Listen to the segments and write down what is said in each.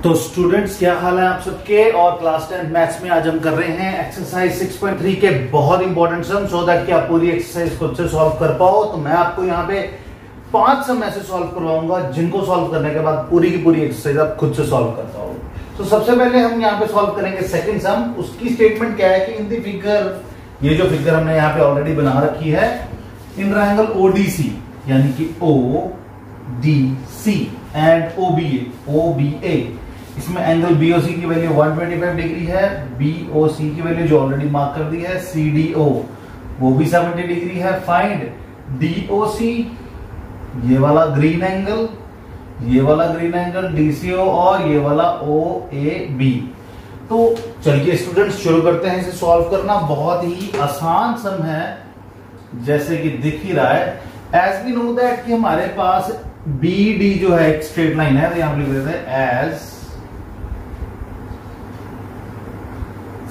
तो स्टूडेंट्स क्या हाल है आप सबके। और क्लास 10 मैथ्स में आज हम कर रहे हैं एक्सरसाइज 6.3 के बहुत इंपॉर्टेंट सम, सो दैट कि आप पूरी एक्सरसाइज खुद से सॉल्व कर पाओ। तो मैं आपको यहाँ पे 5 सम ऐसे सॉल्व करवाऊंगा जिनको सॉल्व करने के बाद पूरी की पूरी एक्सरसाइज आप खुद से सॉल्व कर पाओ। तो सबसे पहले हम यहाँ पे सॉल्व करेंगे सेकंड सम। उसकी स्टेटमेंट क्या है कि इन दी फिगर, ये जो फिगर हमने यहाँ पे ऑलरेडी बना रखी है, इन ट्रायंगल ओडीसी यानी कि ओडीसी एंड ओबीए, इसमें एंगल बीओसी की वैल्यू 125 डिग्री है, बीओसी की वैल्यू जो ऑलरेडी मार्क कर दी है, सीडीओ वो भी 70 डिग्री है। फाइंड डीओसी, ये वाला ग्रीन एंगल, ये वाला ग्रीन एंगल डीसीओ और ये वाला ओएबी। तो चलिए स्टूडेंट्स शुरू करते हैं इसे सॉल्व करना। बहुत ही आसान सम है जैसे कि दिख ही रहा है। एज वी नो दैट कि हमारे पास बीडी जो है एक स्ट्रेट लाइन है, तो यहां लिख देते हैं as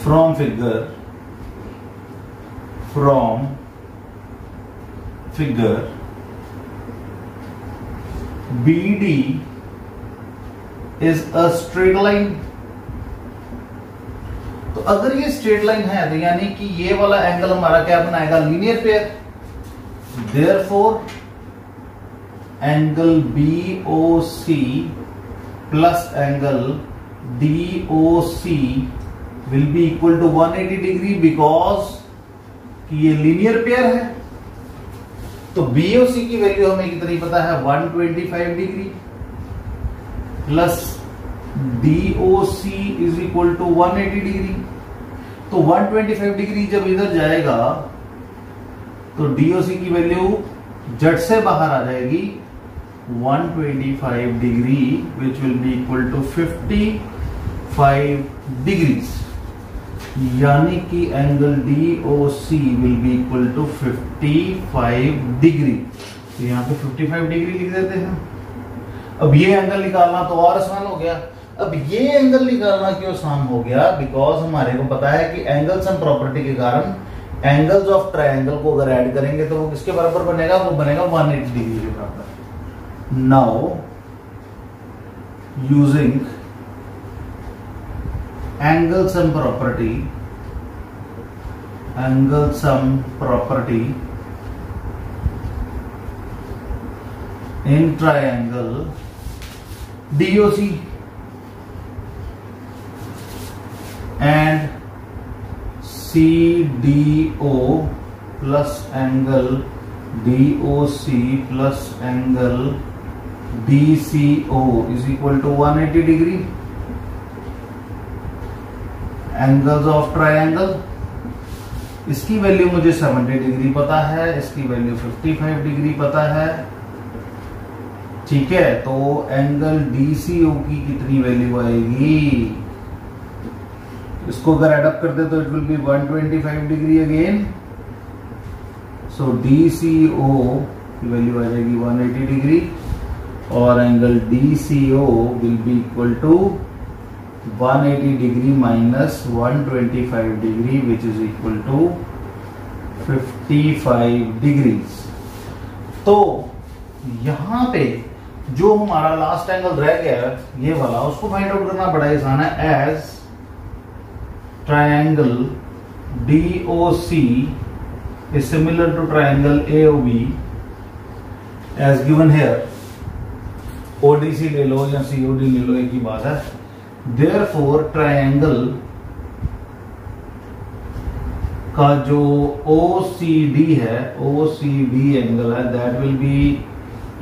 from figure BD is a straight line। तो अगर ये स्ट्रेट लाइन है तो यानी कि ये वाला एंगल हमारा क्या बनाएगा, linear pair. Therefore angle BOC plus angle DOC will be equal to 180 degree because कि ये लीनियर पेयर है। तो BOC की वैल्यू हमें कितनी पता है, 125 degree plus DOC is equal to 180 degree. तो 125 डिग्री जब इधर जाएगा तो DOC की वैल्यू जट से बाहर आ जाएगी 125 degree which will be equal to 55 degrees, यानी कि angle DOC will be equal to 55 degree. तो यहाँ पे 55 डिग्री लिख देते हैं। अब ये एंगल निकालना तो और आसान हो गया। अब ये एंगल निकालना क्यों आसान हो गया, बिकॉज हमारे को पता है कि एंगल सम प्रॉपर्टी के कारण एंगल्स ऑफ ट्रायंगल को अगर ऐड करेंगे तो वो किसके बराबर बनेगा, वो बनेगा 180 डिग्री के बराबर। Now using angle sum property in triangle DOC and CDO plus angle DOC plus angle DCO is equal to 180 degree। Angles of triangle, इसकी वैल्यू मुझे 70 डिग्री पता है, इसकी वैल्यू 55 डिग्री पता है, ठीक है। तो एंगल DCO की कितनी वैल्यू आएगी, इसको अगर एडअप करते तो it will be 125 degree again. So DCO की वैल्यू आ जाएगी 180 डिग्री और angle DCO will be equal to 180 degree minus 125 degree which is equal to 55 degrees. तो यहां पे जो हमारा लास्ट एंगल रह गया ये वाला, उसको फाइंड आउट करना बड़ा आसान है। As triangle DOC is similar to triangle AOB as given here, ODC ले लो या COD ले लो, एक ही बात है। Therefore ट्रायंगल का जो OCD है, OCD एंगल है, that will be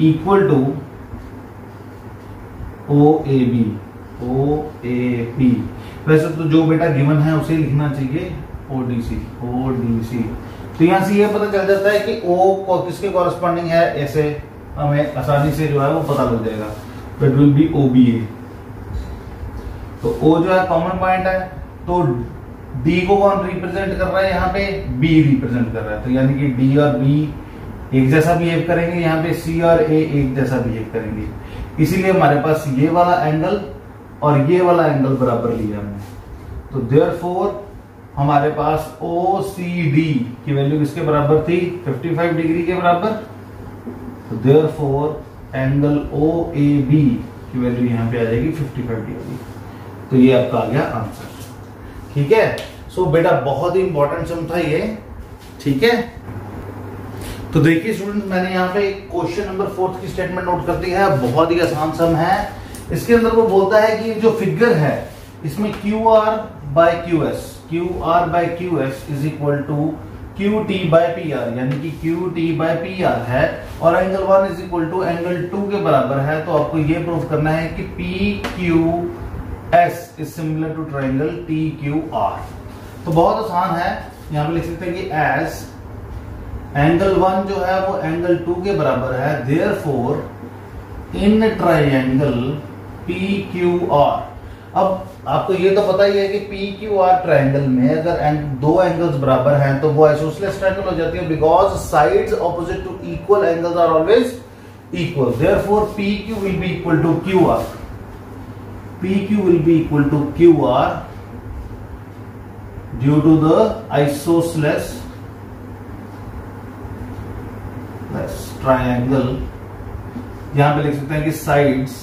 equal to OAB। वैसे तो जो बेटा गिवन है उसे लिखना चाहिए ODC। तो यहां से ये पता चल जाता है कि O को किसके कॉरेस्पॉन्डिंग है, ऐसे हमें आसानी से जो है वो पता लग जाएगा। It will B OBA। तो O जो है कॉमन पॉइंट है, तो D को कौन रिप्रेजेंट कर रहा है, यहाँ पे B रिप्रेजेंट कर रहा है। तो यानी कि D और B एक जैसा बिहेव करेंगे, यहाँ पे C और A एक जैसा बिहेव करेंगे, इसीलिए हमारे पास ये वाला एंगल और ये वाला एंगल बराबर लिया हमने। तो देयरफॉर हमारे पास OCD की वैल्यू किसके बराबर थी, 55 डिग्री के बराबर। तो देयरफॉर एंगल OAB की वैल्यू यहाँ पे आ जाएगी 55 डिग्री। तो ये आपका आ गया आंसर। ठीक है, सो बेटा बहुत ही इंपॉर्टेंट सम था ये। ठीक है, तो देखिए स्टूडेंट, मैंने यहाँ पे क्वेश्चन नंबर 4 की स्टेटमेंट नोट कर दी है। बहुत ही आसान सम है। इसके अंदर वो बोलता है कि जो फिगर है इसमें QR by QS is equal to QT by PR, यानी कि QT बाय PR है और angle 1 is equal to angle 2 के बराबर है। तो आपको ये प्रूव करना है कि PQS is similar to triangle TQR। तो बहुत आसान है, यहाँ पे लिख सकते हैं कि एज एंगल 1 जो है वो एंगल 2 के बराबर है, देयरफॉर इन ट्रायंगल PQR। अब आपको ये तो पता ही है कि PQR ट्रायंगल में अगर दो एंगल्स बराबर हैं तो वो आइसोसेलेस ट्रायंगल हो जाती है, because sides opposite to equal angles are always equal. Therefore PQ will be equal to QR। PQ will be equal to QR due to the isosceles triangle. यहां पे लिख सकते हैं कि sides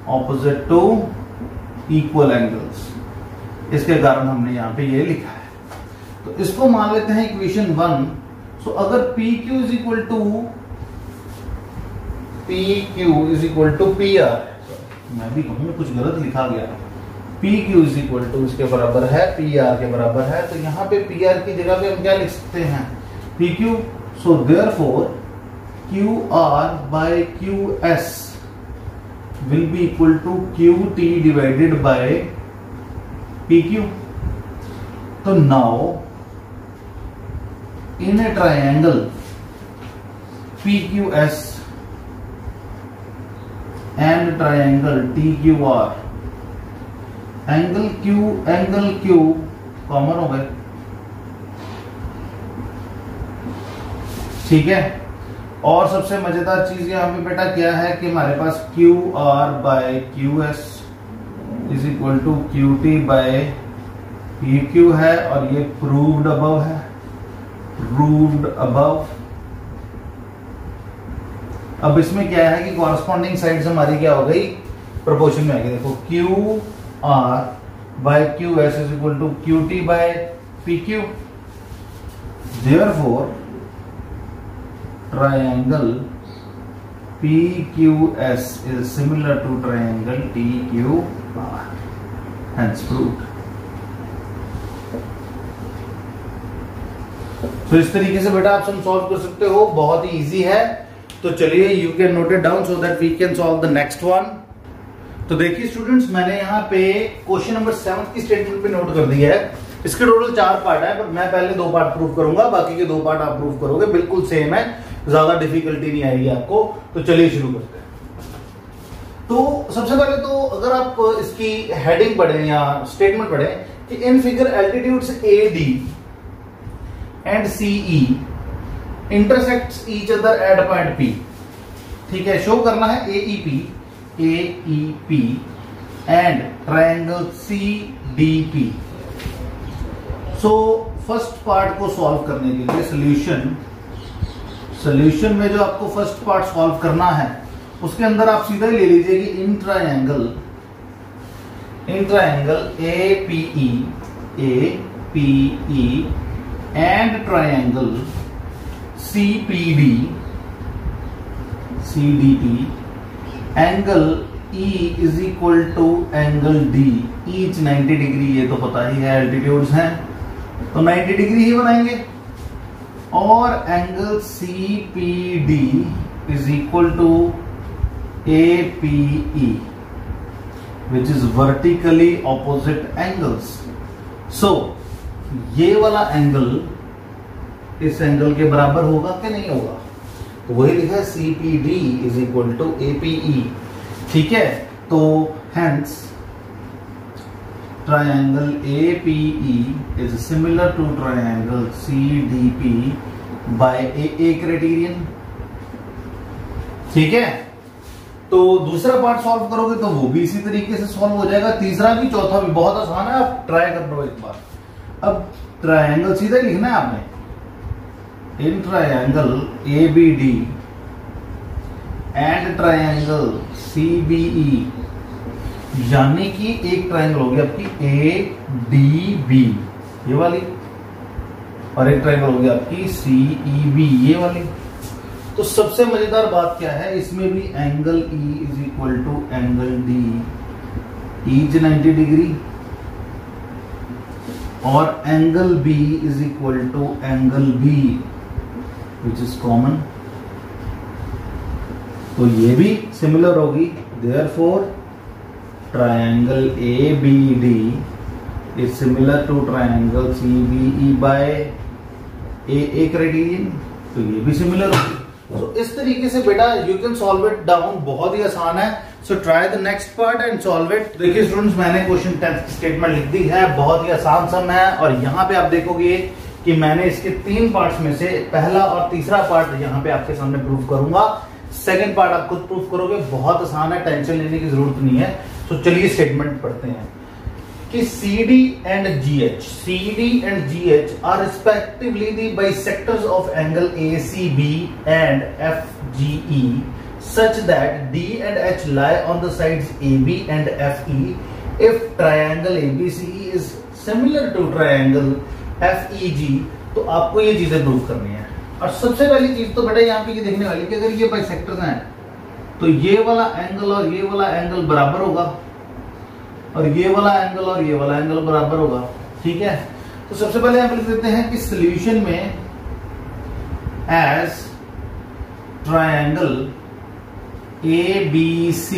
opposite to equal angles, इसके कारण हमने यहां पे ये लिखा है। तो इसको मान लेते हैं इक्वेशन 1। सो अगर PQ is equal to PR, मैं भी कहूंगा कुछ गलत लिखा गया, PQ इज इक्वल टू इसके बराबर है PR के बराबर है, तो यहां पे PR की जगह पे हम क्या लिख सकते हैं PQ। So therefore QR by QS will be equal to QT divided by PQ. So now in a triangle PQS and triangle TQR, angle Q common हो गए। ठीक है, और सबसे मजेदार चीज यहाँ पे बेटा क्या है कि हमारे पास QR by QS is equal to QT by PQ है और ये प्रूव्ड अबव है, प्रूव्ड अबव। अब इसमें क्या है कि कॉरस्पॉन्डिंग साइड्स हमारी क्या हो गई, प्रोपोर्शन में आ गई। देखो QR by QS is equal to QT by PQ। Therefore triangle PQS is similar to triangle TQR, hence proved। तो इस तरीके से बेटा आप सम सॉल्व कर सकते हो, बहुत ही इजी है। तो चलिए you can note it down so that we can solve the next one. तो देखिए स्टूडेंट्स, मैंने यहाँ पे क्वेश्चन नंबर 7 की स्टेटमेंट पे नोट कर दिया है। इसके टोटल 4 पार्ट है, पर मैं पहले 2 पार्ट प्रूव करूंगा, बाकी के 2 पार्ट आप प्रूव करोगे। बिल्कुल सेम है, ज्यादा डिफिकल्टी नहीं आएगी आपको। तो चलिए शुरू करते हैं। तो सबसे पहले तो अगर आप इसकी हेडिंग पढ़ें या स्टेटमेंट पढ़ें कि in figure altitudes AD and CE intersects each other at point P। ठीक है, शो करना है AEP and triangle CDP। So first part को सॉल्व करने के लिए सॉल्यूशन में जो आपको फर्स्ट पार्ट सॉल्व करना है उसके अंदर आप सीधा ही ले लीजिए कि in triangle APE and triangle CDP angle E is equal to angle D, each 90 डिग्री। ये तो पता ही है, एल्टीट्यूड्स हैं तो 90 डिग्री ही बनाएंगे। और angle CPD is equal to APE which is vertically opposite angles. So ये वाला एंगल इस एंगल के बराबर होगा कि नहीं होगा, तो वही लिखा है CPD is equal to APE। ठीक है, तो hence triangle APE is similar to triangle CDP by AA criterion। ठीक है, तो दूसरा पार्ट सॉल्व करोगे तो वो भी इसी तरीके से सॉल्व हो जाएगा, तीसरा भी चौथा भी। बहुत आसान है, आप ट्राई कर लो एक बार। अब ट्रायंगल सीधा ही लिखना है आपने, in triangle ABD and triangle CBE, यानी कि एक ट्रायंगल होगी आपकी ADB ये वाली, और एक ट्रायंगल होगी आपकी CEB ये वाली। तो सबसे मजेदार बात क्या है, इसमें भी angle E is equal to angle D, is 90 degree, और angle B is equal to angle B which is common, तो ये भी सिमिलर होगी। Therefore triangle ABD is similar to triangle CBE by AA criterion, तो ये भी similar होगी। तो इस तरीके से बेटा you can solve it down, बहुत ही आसान है। So try the next part and solve it. देखिए स्टूडेंट्स, मैंने क्वेश्चन 10 स्टेटमेंट लिख दी है, बहुत ही आसान सम है, और यहाँ पे आप देखोगे कि मैंने इसके 3 पार्ट्स में से पहला और तीसरा पार्ट यहाँ पे आपके सामने प्रूव करूंगा, सेकंड पार्ट आप खुद प्रूव करोगे। बहुत आसान है, टेंशन लेने की जरूरत नहीं है। तो चलिए स्टेटमेंट पढ़ते हैं कि CD and GH are respectively the bisectors of angle ACB and FGE such that D and H lie on the sides AB and FE if triangle ABCE is similar to triangle FEG। तो आपको ये चीजें prove करनी है। और सबसे पहली चीज तो बेटा यहाँ पे ये देखने वाली कि अगर ये बाइसेक्टर्स हैं तो ये वाला एंगल और ये वाला एंगल बराबर होगा, और ये वाला एंगल और ये वाला एंगल बराबर होगा, ठीक है। तो सबसे पहले हम लिख देते हैं कि सॉल्यूशन में as triangle ABC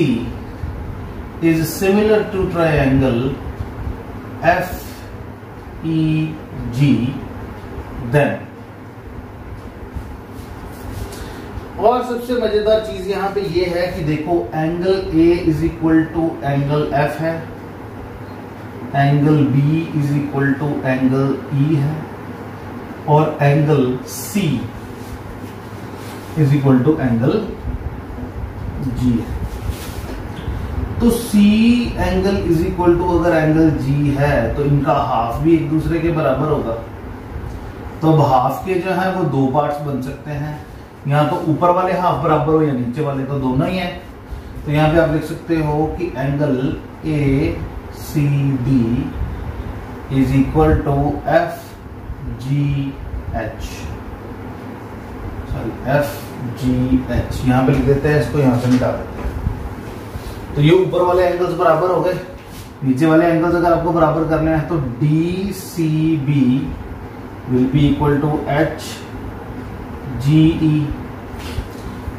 is similar to triangle FEG, then, और सबसे मजेदार चीज यहां पे ये है कि देखो angle A is equal to angle F है, angle B is equal to angle E है, और angle C is equal to angle G है। तो C angle is equal to अगर एंगल G है तो इनका हाफ भी एक दूसरे के बराबर होगा। तो अब हाफ के जो है वो 2 पार्ट्स बन सकते हैं, यहाँ तो ऊपर वाले हाफ बराबर हो या नीचे वाले, तो दोनों ही है। तो यहाँ पे आप लिख सकते हो कि angle ACB is equal to FGH, यहाँ पे लिख देते हैं, इसको यहाँ से निकाल देते हैं। तो ये ऊपर वाले एंगल्स बराबर हो गए, नीचे वाले एंगल्स अगर आपको बराबर करने हैं तो DCB will be equal to HGE,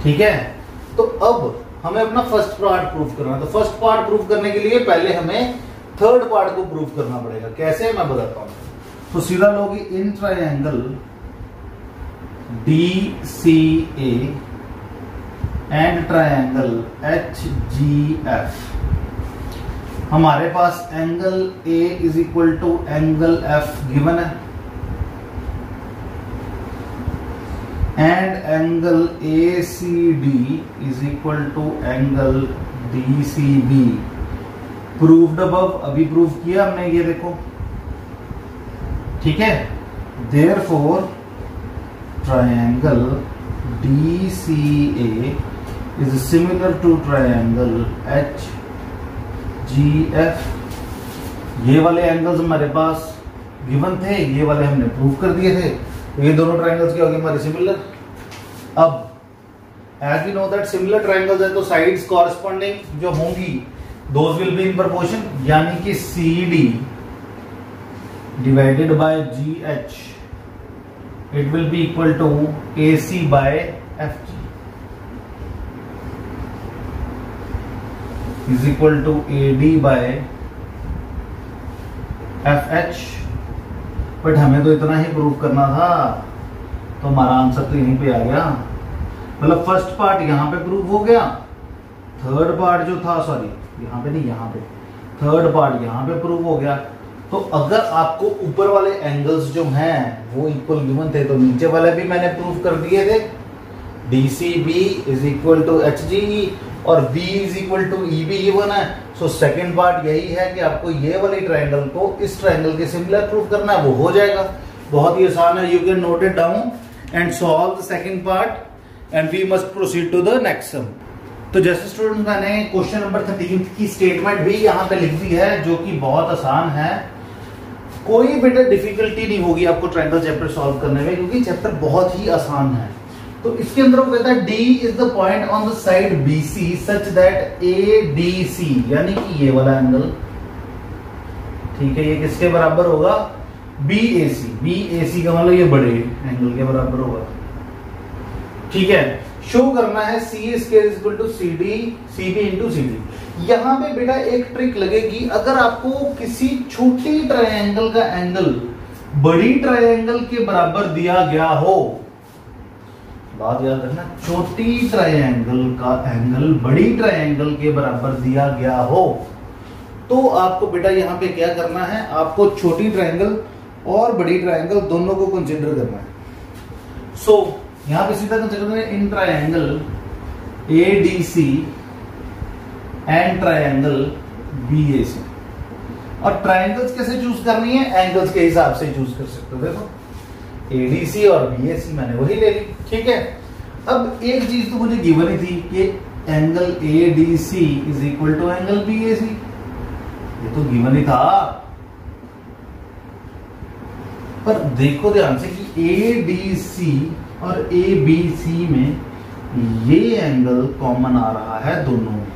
ठीक है। तो अब हमें अपना फर्स्ट पार्ट प्रूव करना है। तो फर्स्ट पार्ट प्रूव करने के लिए पहले हमें थर्ड पार्ट को प्रूव करना पड़ेगा। कैसे, मैं बताता हूं। तो सीधा लोगी in triangle DCA and triangle HGF, हमारे पास angle A is equal to angle F given है, and angle ACD is equal to angle DCB, proved above, अभी प्रूव किया हमने, ये देखो, ठीक है। Therefore triangle DCA is similar to triangle HGF। ये वाले एंगल्स हमारे पास गिवन थे, ये वाले हमने प्रूव कर दिए थे, तो ये दोनों ट्रायंगल्स क्या हो गए हमारे सिमिलर। अब as we know that similar triangles है तो साइड्स कॉरेस्पॉन्डिंग जो होंगी those will be in proportion, यानी कि CD divided by GH it will be equal to AC by FG is equal to AD by FH। But हमें तो इतना ही prove करना था, तो हमारा आंसर तो यहीं पे आ गया। मतलब फर्स्ट पार्ट यहां पे प्रूव हो गया, थर्ड पार्ट जो था, सॉरी यहां पे नहीं, यहां पे थर्ड पार्ट यहां पे प्रूव हो गया। तो अगर आपको ऊपर वाले एंगल्स जो हैं वो इक्वल गिवन थे तो नीचे वाले भी मैंने प्रूव कर दिए थे। DCB is equal to HGE और B is equal to EB given है। सो सेकेंड पार्ट यही है कि आपको ये वाली ट्रायंगल को इस ट्रायंगल के सिमिलर प्रूव करना है, वो हो जाएगा। बहुत ही आसान है, you can note it down and solve the second part and we must proceed to the next sum. तो जैसे स्टूडेंट्स मैंने क्वेश्चन नंबर 13 की स्टेटमेंट भी यहाँ पे लिख दी है, जो कि बहुत आसान है। कोई बेटा डिफिकल्टी नहीं होगी आपको ट्रायंगल चैप्टर सॉल्व करने में, क्योंकि चैप्टर बहुत ही आसान है। तो इसके अंदर वो कहता है D is the point on the side BC such that ADC, यानी कि ये वाला एंगल, ठीक है, ये किसके बराबर होगा? BAC। BAC का मतलब ये बड़े एंगल के बराबर होगा, ठीक है। शो करना है C square is equal to CB into CD। यहां पे बेटा एक ट्रिक लगेगी, अगर आपको किसी छोटी ट्रायंगल का एंगल बड़ी ट्रायंगल के बराबर दिया गया हो, बात याद रखना, छोटी ट्रायंगल का एंगल बड़ी ट्रायंगल के बराबर दिया गया हो, तो आपको बेटा यहां पे क्या करना है? आपको छोटी ट्रायंगल और बड़ी ट्रायंगल दोनों को कंसीडर करना है। सो यहां पे सीधा कंसीडर करना है in triangle ADC and triangle BAC। और ट्रायंगल्स कैसे चूज करनी है? एंगल्स के हिसाब से चूज कर सकते हो। देखो ADC और BAC मैंने वही ले ली, ठीक है। अब एक चीज तो मुझे गिवन ही थी कि angle ADC is equal to angle BAC, ये तो गिवन ही था। पर देखो ध्यान से कि ADC और ABC में ये एंगल कॉमन आ रहा है दोनों में,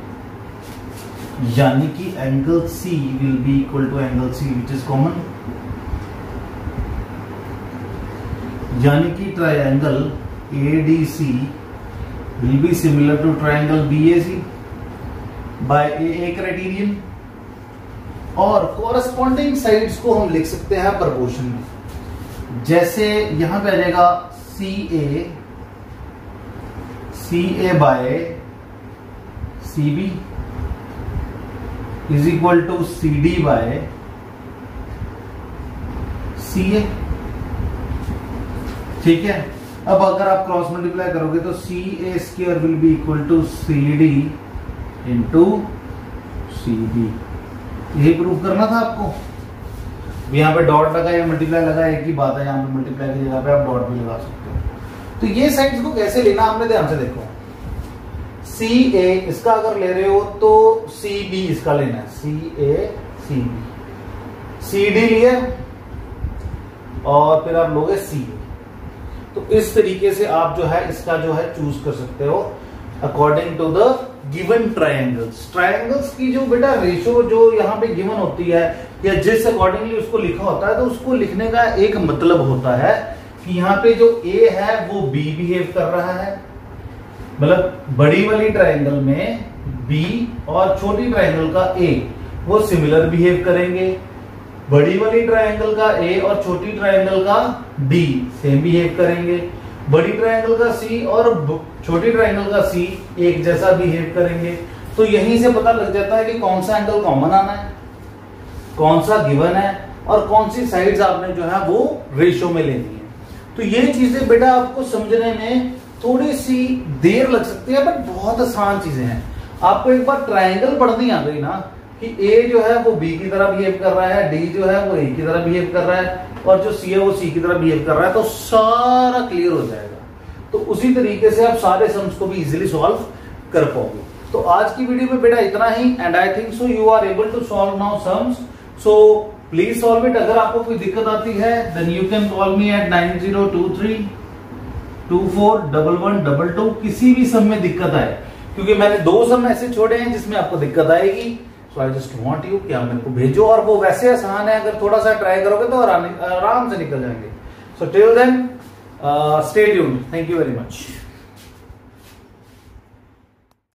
यानी कि angle C will be equal to angle C which is common, यानी कि triangle ADC will be similar to triangle BAC by A criterion. और कोरस्पॉन्डिंग साइड्स को हम लिख सकते हैं प्रोपोर्शन में, जैसे यहां पे आ जाएगा CA by CB is equal to CD by CA, ठीक है। अब अगर आप क्रॉस मल्टीप्लाई करोगे तो CA square will be equal to CD into CB। यही प्रूव करना था आपको। यहाँ पे डॉट लगा या मल्टीप्लाई लगा, एक ही बात है। यहाँ पे मल्टीप्लाई की जगह पे आप डॉट भी लगा सकते हो। तो ये साइड्स को कैसे लेना आपने ध्यान से देखो। CA इसका अगर ले रहे हो तो CB इसका लेना है, CA CB, CD लिया और फिर आप लोगे CA। तो इस तरीके से आप जो है इसका जो है चूज कर सकते हो according to the given triangles. Triangles की जो बेटा रेशो जो यहाँ पे गिवन होती है या जिस अकॉर्डिंगली उसको लिखा होता है, तो उसको लिखने का एक मतलब होता है कि यहाँ पे जो A है वो B बिहेव कर रहा है, मतलब बड़ी वाली ट्रायंगल में B और छोटी ट्रायंगल का A वो सिमिलर बिहेव करेंगे। बड़ी वाली ट्रायंगल का A और छोटी ट्रायंगल का D सेम बिहेव करेंगे। बड़ी ट्रायंगल का C और छोटी ट्रायंगल का C एक जैसा बिहेव करेंगे। तो यहीं से पता लग जाता है कि कौन सा एंगल कॉमन आना है, कौन सा गिवन है और कौन सी साइड्स आपने जो है वो रेशियो में लेनी है। तो ये चीजें बेटा आपको समझने में थोड़ी सी देर लग सकती है, बट बहुत आसान चीजें हैं। आपको एक बार ट्रायंगल पढ़नी आ गई ना कि A जो है वो B की तरह बिहेव कर रहा है, D जो है वो A की तरह बिहेव कर रहा है और जो C है वो C की तरह बिहेव कर रहा है, तो सारा क्लियर हो जाएगा। तो उसी तरीके से आप सारे सम्स को भी इजीली सॉल्व कर पाओगे। तो आज की वीडियो में बेटा इतना ही, and I think so you are able to solve now sums. So please solve it. अगर आपको कोई दिक्कत आती है then you can call me at 9023241122। किसी भी सम में दिक्कत आए, क्योंकि मैंने 2 सम ऐसे छोड़े हैं जिसमें आपको दिक्कत आएगी। सो आई जस्ट वांट यू कि आप मेरे को भेजो, और वो वैसे आसान है, अगर थोड़ा सा ट्राई करोगे तो आराम से निकल जाएंगे। So till then stay tuned. Thank you very much.